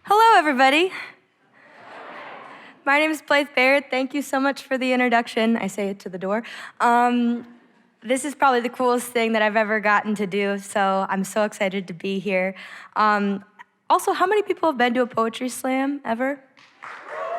Hello, everybody. My name is Blythe Baird. Thank you so much for the introduction. I say it to the door. This is probably the coolest thing that I've ever gotten to do, so I'm so excited to be here. Also, how many people have been to a poetry slam ever?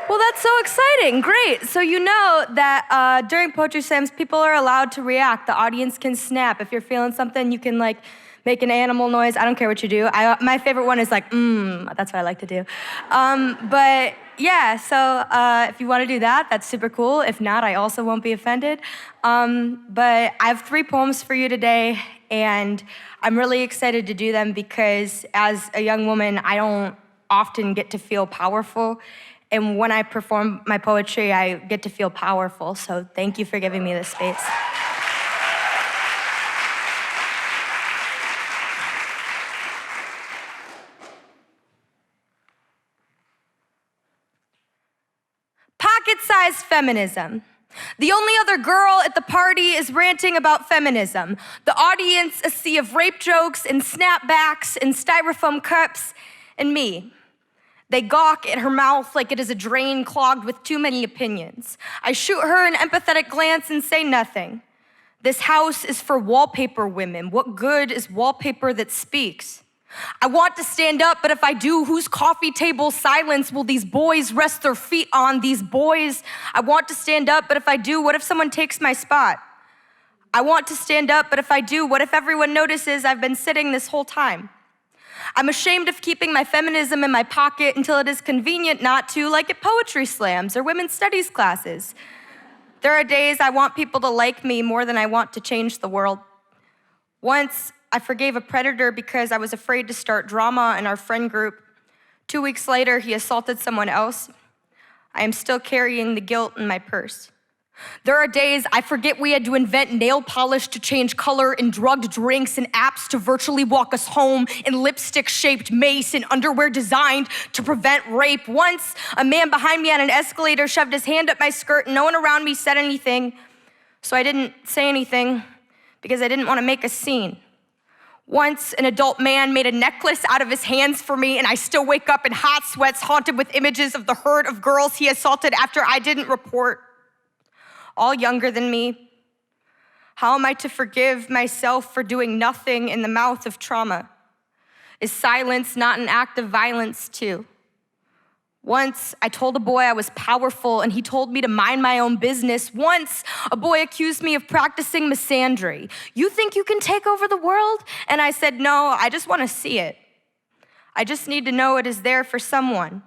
Well, that's so exciting. Great. So you know that during poetry slams, people are allowed to react. The audience can snap. If you're feeling something, you can make an animal noise. I don't care what you do. My favorite one is that's what I like to do. But yeah, so if you want to do that, that's super cool. If not, I also won't be offended. But I have 3 poems for you today, and I'm really excited to do them because as a young woman, I don't often get to feel powerful. And when I perform my poetry, I get to feel powerful. So thank you for giving me this space. Pocket-sized feminism. The only other girl at the party is ranting about feminism. The audience, a sea of rape jokes and snapbacks and styrofoam cups, and me. They gawk at her mouth like it is a drain clogged with too many opinions. I shoot her an empathetic glance and say nothing. This house is for wallpaper women. What good is wallpaper that speaks? I want to stand up, but if I do, whose coffee table silence will these boys rest their feet on? These boys. I want to stand up, but if I do, what if someone takes my spot? I want to stand up, but if I do, what if everyone notices I've been sitting this whole time? I'm ashamed of keeping my feminism in my pocket until it is convenient not to, like at poetry slams or women's studies classes. There are days I want people to like me more than I want to change the world. Once, I forgave a predator because I was afraid to start drama in our friend group. 2 weeks later, he assaulted someone else. I am still carrying the guilt in my purse. There are days I forget we had to invent nail polish to change color and drugged drinks and apps to virtually walk us home and lipstick-shaped mace and underwear designed to prevent rape. Once, a man behind me on an escalator shoved his hand up my skirt and no one around me said anything. So I didn't say anything because I didn't want to make a scene. Once, an adult man made a necklace out of his hands for me, and I still wake up in hot sweats, haunted with images of the herd of girls he assaulted after I didn't report. All younger than me. How am I to forgive myself for doing nothing in the mouth of trauma? Is silence not an act of violence too? Once, I told a boy I was powerful and he told me to mind my own business. Once, a boy accused me of practicing misandry. You think you can take over the world? And I said, no, I just want to see it. I just need to know it is there for someone.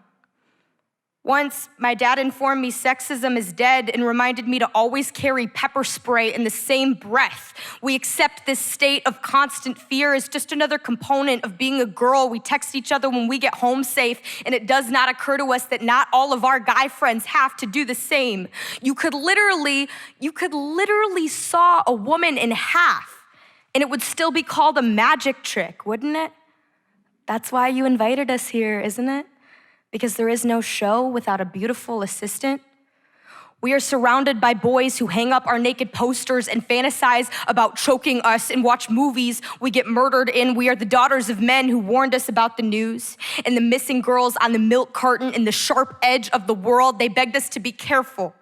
Once, my dad informed me sexism is dead and reminded me to always carry pepper spray in the same breath. We accept this state of constant fear as just another component of being a girl. We text each other when we get home safe, and it does not occur to us that not all of our guy friends have to do the same. You could literally saw a woman in half, and it would still be called a magic trick, wouldn't it? That's why you invited us here, isn't it? Because there is no show without a beautiful assistant. We are surrounded by boys who hang up our naked posters and fantasize about choking us and watch movies we get murdered in. We are the daughters of men who warned us about the news and the missing girls on the milk carton and the sharp edge of the world. They begged us to be careful,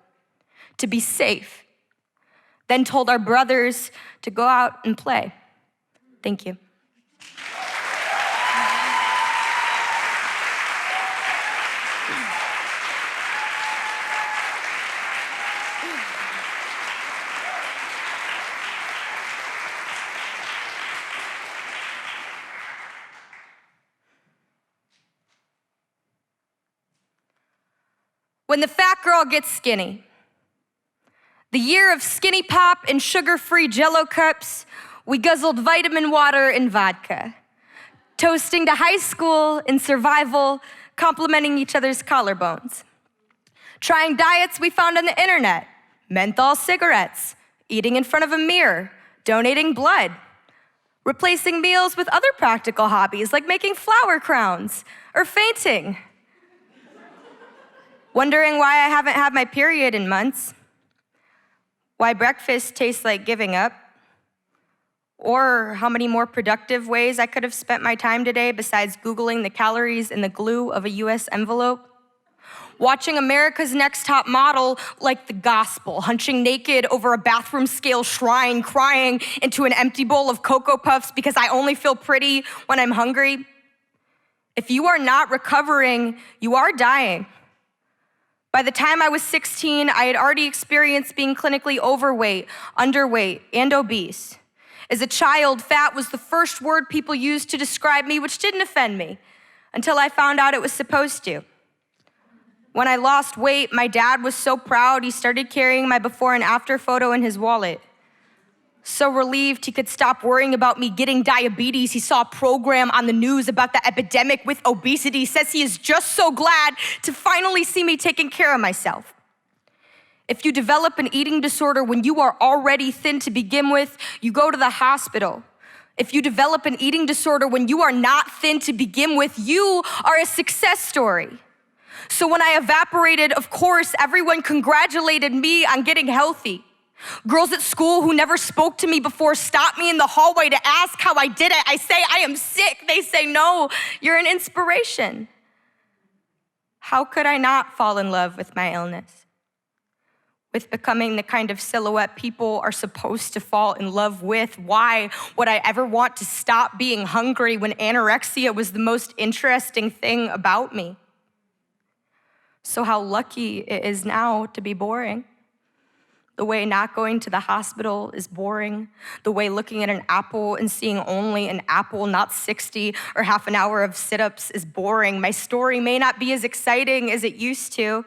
to be safe, then told our brothers to go out and play. Thank you. When the fat girl gets skinny. The year of skinny pop and sugar-free Jell-O cups, we guzzled vitamin water and vodka. Toasting to high school and survival, complimenting each other's collarbones. Trying diets we found on the internet, menthol cigarettes, eating in front of a mirror, donating blood. Replacing meals with other practical hobbies like making flower crowns or fainting. Wondering why I haven't had my period in months. Why breakfast tastes like giving up. Or how many more productive ways I could have spent my time today besides Googling the calories in the glue of a US envelope. Watching America's Next Top Model like the gospel, hunching naked over a bathroom scale shrine, crying into an empty bowl of Cocoa Puffs because I only feel pretty when I'm hungry. If you are not recovering, you are dying. By the time I was 16, I had already experienced being clinically overweight, underweight, and obese. As a child, fat was the first word people used to describe me, which didn't offend me, until I found out it was supposed to. When I lost weight, my dad was so proud he started carrying my before and after photo in his wallet. So relieved he could stop worrying about me getting diabetes, he saw a program on the news about the epidemic with obesity. Says he is just so glad to finally see me taking care of myself. If you develop an eating disorder when you are already thin to begin with, you go to the hospital. If you develop an eating disorder when you are not thin to begin with, you are a success story. So when I evaporated, of course, everyone congratulated me on getting healthy. Girls at school who never spoke to me before stop me in the hallway to ask how I did it. I say, I am sick. They say, no, you're an inspiration. How could I not fall in love with my illness? With becoming the kind of silhouette people are supposed to fall in love with? Why would I ever want to stop being hungry when anorexia was the most interesting thing about me? So how lucky it is now to be boring. The way not going to the hospital is boring. The way looking at an apple and seeing only an apple, not 60 or half an hour of sit-ups is boring. My story may not be as exciting as it used to,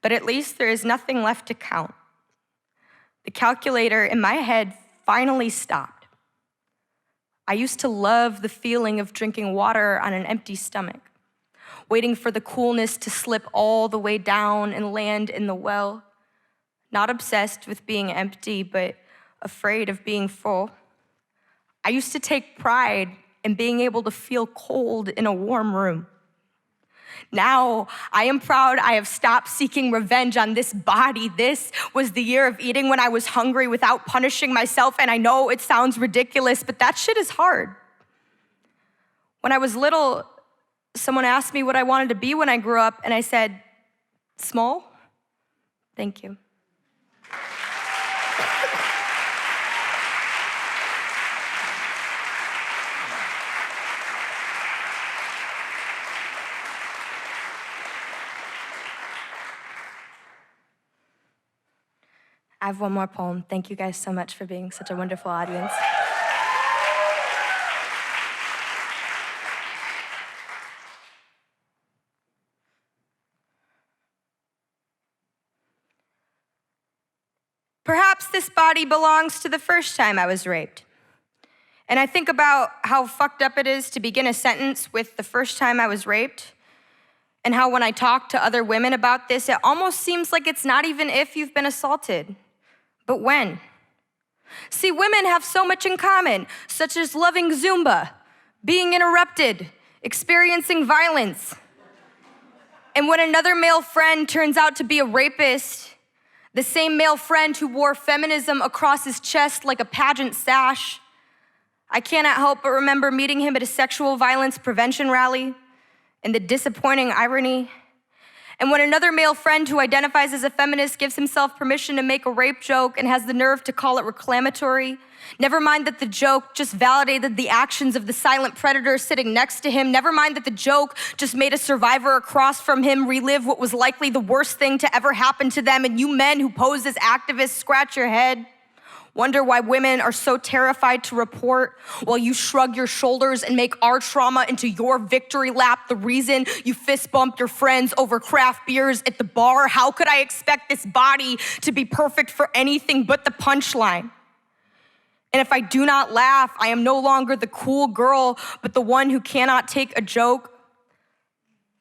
but at least there is nothing left to count. The calculator in my head finally stopped. I used to love the feeling of drinking water on an empty stomach, waiting for the coolness to slip all the way down and land in the well. Not obsessed with being empty, but afraid of being full. I used to take pride in being able to feel cold in a warm room. Now, I am proud I have stopped seeking revenge on this body. This was the year of eating when I was hungry without punishing myself, and I know it sounds ridiculous, but that shit is hard. When I was little, someone asked me what I wanted to be when I grew up, and I said, small? Thank you. I have one more poem. Thank you guys so much for being such a wonderful audience. Perhaps this body belongs to the first time I was raped. And I think about how fucked up it is to begin a sentence with the first time I was raped, and how when I talk to other women about this, it almost seems like it's not even if you've been assaulted, but when. See, women have so much in common, such as loving Zumba, being interrupted, experiencing violence. And when another male friend turns out to be a rapist, the same male friend who wore feminism across his chest like a pageant sash, I cannot help but remember meeting him at a sexual violence prevention rally, and the disappointing irony. And when another male friend who identifies as a feminist gives himself permission to make a rape joke and has the nerve to call it reclamatory, never mind that the joke just validated the actions of the silent predator sitting next to him, never mind that the joke just made a survivor across from him relive what was likely the worst thing to ever happen to them, and you men who pose as activists scratch your head, wonder why women are so terrified to report, while you shrug your shoulders and make our trauma into your victory lap the reason you fist bumped your friends over craft beers at the bar. How could I expect this body to be perfect for anything but the punchline? And if I do not laugh, I am no longer the cool girl, but the one who cannot take a joke.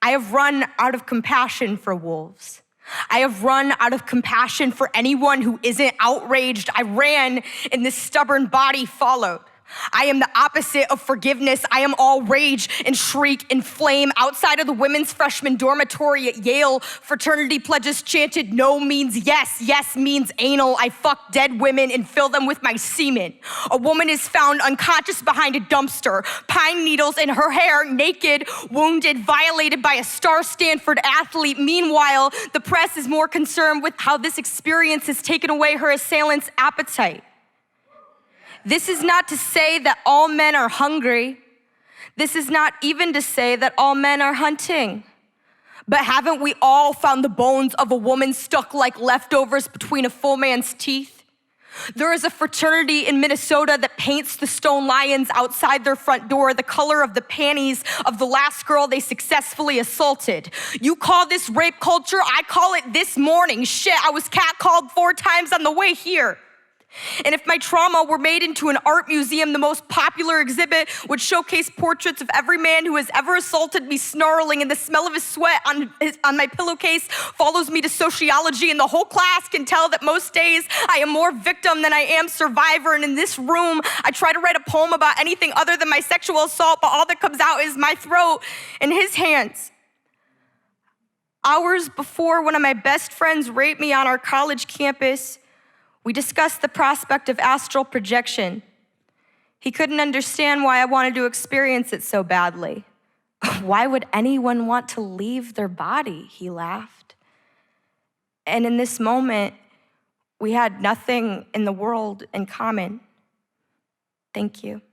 I have run out of compassion for wolves. I have run out of compassion for anyone who isn't outraged. I ran and this stubborn body followed. I am the opposite of forgiveness. I am all rage and shriek and flame. Outside of the women's freshman dormitory at Yale, fraternity pledges chanted, no means yes, yes means anal. I fuck dead women and fill them with my semen. A woman is found unconscious behind a dumpster, pine needles in her hair, naked, wounded, violated by a star Stanford athlete. Meanwhile, the press is more concerned with how this experience has taken away her assailant's appetite. This is not to say that all men are hungry. This is not even to say that all men are hunting. But haven't we all found the bones of a woman stuck like leftovers between a full man's teeth? There is a fraternity in Minnesota that paints the stone lions outside their front door the color of the panties of the last girl they successfully assaulted. You call this rape culture? I call it this morning. Shit, I was catcalled 4 times on the way here. And if my trauma were made into an art museum, the most popular exhibit would showcase portraits of every man who has ever assaulted me snarling, and the smell of his sweat on my pillowcase follows me to sociology, and the whole class can tell that most days I am more victim than I am survivor. And in this room, I try to write a poem about anything other than my sexual assault, but all that comes out is my throat and his hands. Hours before one of my best friends raped me on our college campus, we discussed the prospect of astral projection. He couldn't understand why I wanted to experience it so badly. Why would anyone want to leave their body? He laughed. And in this moment, we had nothing in the world in common. Thank you.